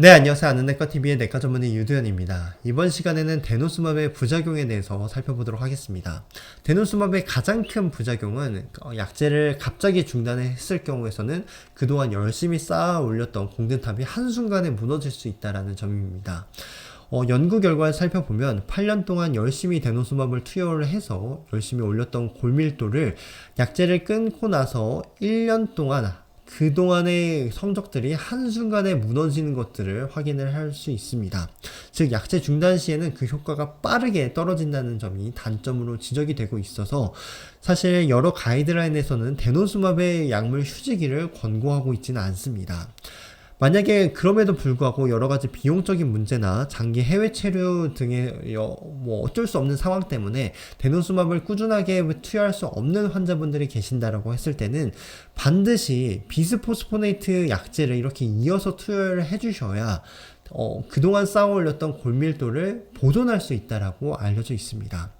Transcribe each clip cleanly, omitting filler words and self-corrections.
네, 안녕하세요. 아는내과TV의 내과 전문의 유두현입니다. 이번 시간에는 데노스맙의 부작용에 대해서 살펴보도록 하겠습니다. 데노스맙의 가장 큰 부작용은 약제를 갑자기 중단했을 경우에서는 그동안 열심히 쌓아 올렸던 공든탑이 한순간에 무너질 수 있다는 점입니다. 연구 결과를 살펴보면 8년 동안 열심히 데노스맙을 투여를 해서 열심히 올렸던 골밀도를 약제를 끊고 나서 1년 동안 그동안의 성적들이 한순간에 무너지는 것들을 확인을 할 수 있습니다. 즉 약제 중단 시에는 그 효과가 빠르게 떨어진다는 점이 단점으로 지적이 되고 있어서 사실 여러 가이드라인에서는 데노스맙의 약물 휴지기를 권고하고 있지는 않습니다. 만약에 그럼에도 불구하고 여러가지 비용적인 문제나 장기 해외 체류 등의 어쩔 수 없는 상황 때문에 데노스맙을 꾸준하게 투여할 수 없는 환자분들이 계신다라고 했을 때는 반드시 비스포스포네이트 약제를 이렇게 이어서 투여를 해주셔야 그동안 쌓아 올렸던 골밀도를 보존할 수 있다라고 알려져 있습니다.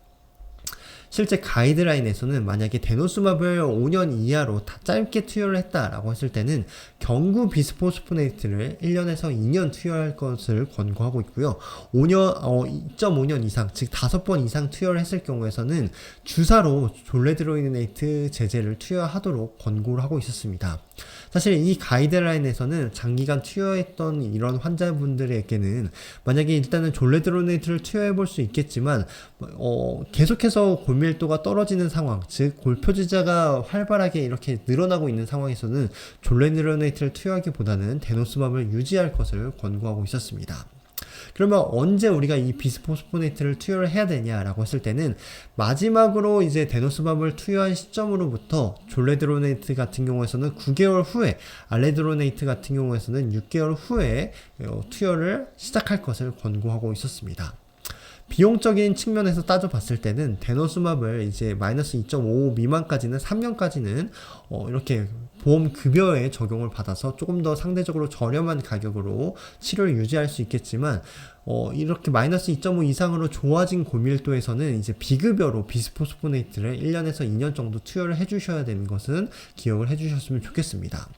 실제 가이드라인에서는 만약에 데노스맙을 5년 이하로 다 짧게 투여를 했다라고 했을 때는 경구 비스포스포네이트를 1년에서 2년 투여할 것을 권고하고 있고요. 2.5년 이상, 즉 5번 이상 투여를 했을 경우에서는 주사로 졸레드로이네이트 제제를 투여하도록 권고를 하고 있었습니다. 사실 이 가이드라인에서는 장기간 투여했던 이런 환자분들에게는 만약에 일단은 졸레드로네이트를 투여해 볼 수 있겠지만 계속해서 골밀도가 떨어지는 상황, 즉 골표지자가 활발하게 이렇게 늘어나고 있는 상황에서는 졸레드로네이트를 투여하기보다는 데노스맙을 유지할 것을 권고하고 있었습니다. 그러면 언제 우리가 이 비스포스포네이트를 투여를 해야 되냐라고 했을 때는 마지막으로 이제 데노스맙을 투여한 시점으로부터 졸레드로네이트 같은 경우에서는 9개월 후에, 알레드로네이트 같은 경우에서는 6개월 후에 투여를 시작할 것을 권고하고 있었습니다. 비용적인 측면에서 따져봤을 때는 데노스맙을 이제 마이너스 2.5 미만까지는 3년까지는 이렇게 보험 급여에 적용을 받아서 조금 더 상대적으로 저렴한 가격으로 치료를 유지할 수 있겠지만 이렇게 마이너스 2.5 이상으로 좋아진 골밀도에서는 이제 비급여로 비스포스포네이트를 1년에서 2년 정도 투여를 해주셔야 되는 것은 기억을 해주셨으면 좋겠습니다.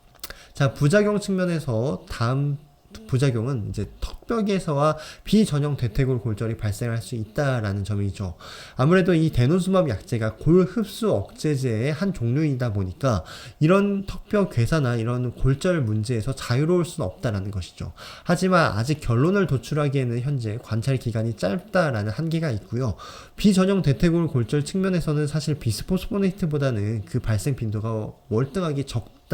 자, 부작용 측면에서 다음 부작용은 이제 턱벽에서와 비전형 대퇴골 골절이 발생할 수 있다라는 점이죠. 아무래도 이 데노스맙 약제가 골 흡수 억제제의 한 종류이다 보니까 이런 턱벽 괴사나 이런 골절 문제에서 자유로울 수는 없다라는 것이죠. 하지만 아직 결론을 도출하기에는 현재 관찰 기간이 짧다라는 한계가 있고요. 비전형 대퇴골 골절 측면에서는 사실 비스포스포네이트보다는 그 발생 빈도가 월등하게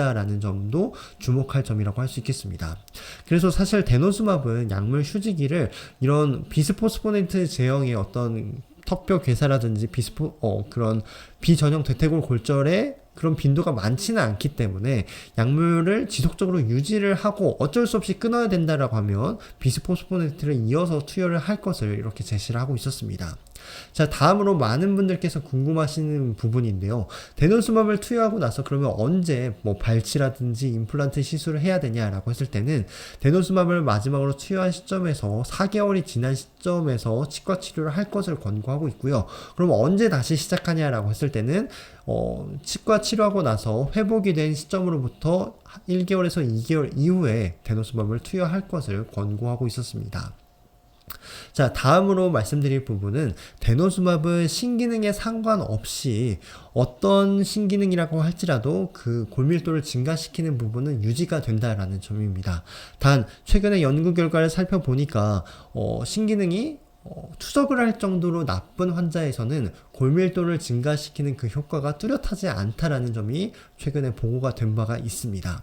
라는 점도 주목할 점이라고 할 수 있겠습니다. 그래서 사실 데노스맙은 약물 휴지기를 이런 비스포스포네이트 제형의 어떤 턱뼈 괴사라든지 그런 비전형 대퇴골 골절의 그런 빈도가 많지는 않기 때문에 약물을 지속적으로 유지를 하고 어쩔 수 없이 끊어야 된다라고 하면 비스포스포네이트를 이어서 투여를 할 것을 이렇게 제시를 하고 있었습니다. 자, 다음으로 많은 분들께서 궁금하시는 부분인데요. 데노스맙을 투여하고 나서 그러면 언제 발치라든지 임플란트 시술을 해야 되냐라고 했을 때는 데노스맙을 마지막으로 투여한 시점에서 4개월이 지난 시점에서 치과 치료를 할 것을 권고하고 있고요. 그럼 언제 다시 시작하냐라고 했을 때는 치과 치료하고 나서 회복이 된 시점으로부터 1개월에서 2개월 이후에 데노스맙을 투여할 것을 권고하고 있었습니다. 자, 다음으로 말씀드릴 부분은 데노스맙은 신기능에 상관없이 어떤 신기능이라고 할지라도 그 골밀도를 증가시키는 부분은 유지가 된다라는 점입니다. 단 최근에 연구 결과를 살펴보니까 신기능이 투석을 할 정도로 나쁜 환자에서는 골밀도를 증가시키는 그 효과가 뚜렷하지 않다라는 점이 최근에 보고가 된 바가 있습니다.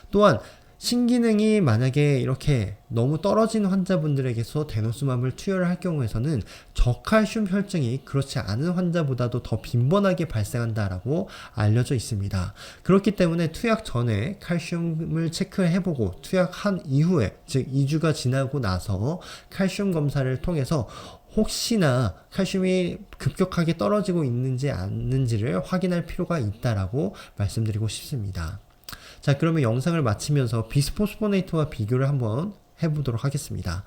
또한 신기능이 만약에 이렇게 너무 떨어진 환자분들에게서 데노스맙을 투여를 할 경우에서는 저칼슘 혈증이 그렇지 않은 환자보다도 더 빈번하게 발생한다라고 알려져 있습니다. 그렇기 때문에 투약 전에 칼슘을 체크해보고 투약한 이후에, 즉 2주가 지나고 나서 칼슘 검사를 통해서 혹시나 칼슘이 급격하게 떨어지고 있는지 않는지를 확인할 필요가 있다라고 말씀드리고 싶습니다. 자, 그러면 영상을 마치면서 비스포스포네이트와 비교를 한번 해보도록 하겠습니다.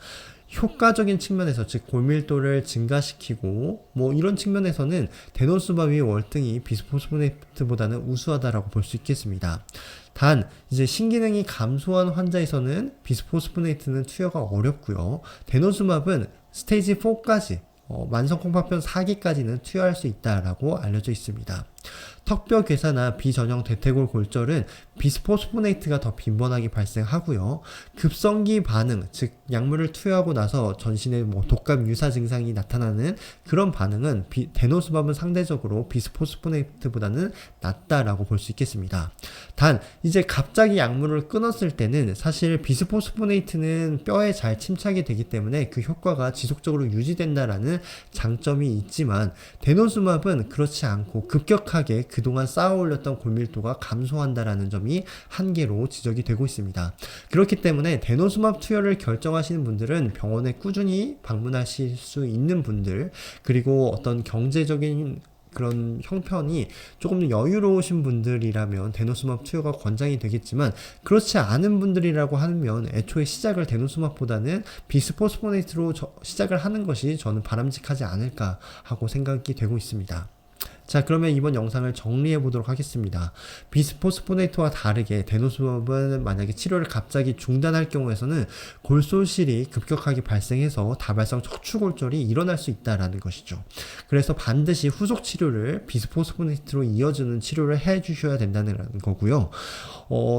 효과적인 측면에서, 즉 골밀도를 증가시키고 뭐 이런 측면에서는 데노스마비 월등히 비스포스포네이트보다는 우수하다라고 볼 수 있겠습니다. 단 이제 신기능이 감소한 환자에서는 비스포스포네이트는 투여가 어렵고요. 데노스맙은 스테이지 4까지 만성 콩팥병 4기까지는 투여할 수 있다라고 알려져 있습니다. 턱뼈 괴사나 비전형 대퇴골 골절은 비스포스포네이트가 더 빈번하게 발생하고요. 급성기 반응, 즉 약물을 투여하고 나서 전신에 뭐 독감 유사 증상이 나타나는 그런 반응은 데노스맙은 상대적으로 비스포스포네이트보다는 낮다라고 볼 수 있겠습니다. 단 이제 갑자기 약물을 끊었을 때는 사실 비스포스포네이트는 뼈에 잘 침착이 되기 때문에 그 효과가 지속적으로 유지된다라는 장점이 있지만 데노스맙은 그렇지 않고 급격하게 그동안 쌓아 올렸던 골밀도가 감소한다라는 점이 한계로 지적이 되고 있습니다. 그렇기 때문에 데노스맙 투여를 결정하시는 분들은 병원에 꾸준히 방문하실 수 있는 분들, 그리고 어떤 경제적인 그런 형편이 조금 여유로우신 분들이라면 데노스맙 투여가 권장이 되겠지만, 그렇지 않은 분들이라고 하면 애초에 시작을 데노스맙보다는 비스포스포네이트로 시작을 하는 것이 저는 바람직하지 않을까 하고 생각이 되고 있습니다. 자, 그러면 이번 영상을 정리해 보도록 하겠습니다. 비스포스포네이트와 다르게 데노스맙은 만약에 치료를 갑자기 중단할 경우에서는 골소실이 급격하게 발생해서 다발성 척추골절이 일어날 수 있다라는 것이죠. 그래서 반드시 후속 치료를 비스포스포네이트로 이어주는 치료를 해 주셔야 된다는 거고요.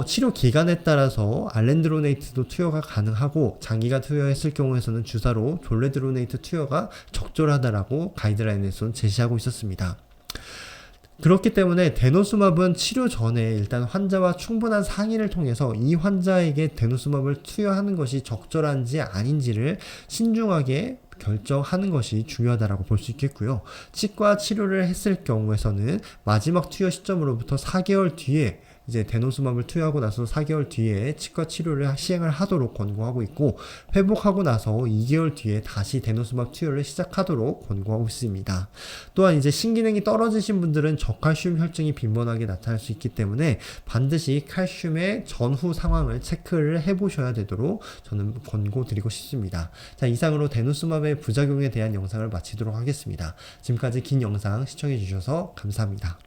치료 기간에 따라서 알렌드로네이트도 투여가 가능하고, 장기가 투여했을 경우에서는 주사로 졸레드로네이트 투여가 적절하다라고 가이드라인에서는 제시하고 있었습니다. 그렇기 때문에 데노스맙은 치료 전에 일단 환자와 충분한 상의를 통해서 이 환자에게 데노스맙을 투여하는 것이 적절한지 아닌지를 신중하게 결정하는 것이 중요하다고 볼 수 있겠고요. 치과 치료를 했을 경우에서는 마지막 투여 시점으로부터 4개월 뒤에 이제 데노스맙을 투여하고 나서 4개월 뒤에 치과 치료를 시행을 하도록 권고하고 있고, 회복하고 나서 2개월 뒤에 다시 데노스맙 투여를 시작하도록 권고하고 있습니다. 또한 이제 신기능이 떨어지신 분들은 저칼슘 혈증이 빈번하게 나타날 수 있기 때문에 반드시 칼슘의 전후 상황을 체크를 해보셔야 되도록 저는 권고드리고 싶습니다. 자, 이상으로 데노스맙의 부작용에 대한 영상을 마치도록 하겠습니다. 지금까지 긴 영상 시청해주셔서 감사합니다.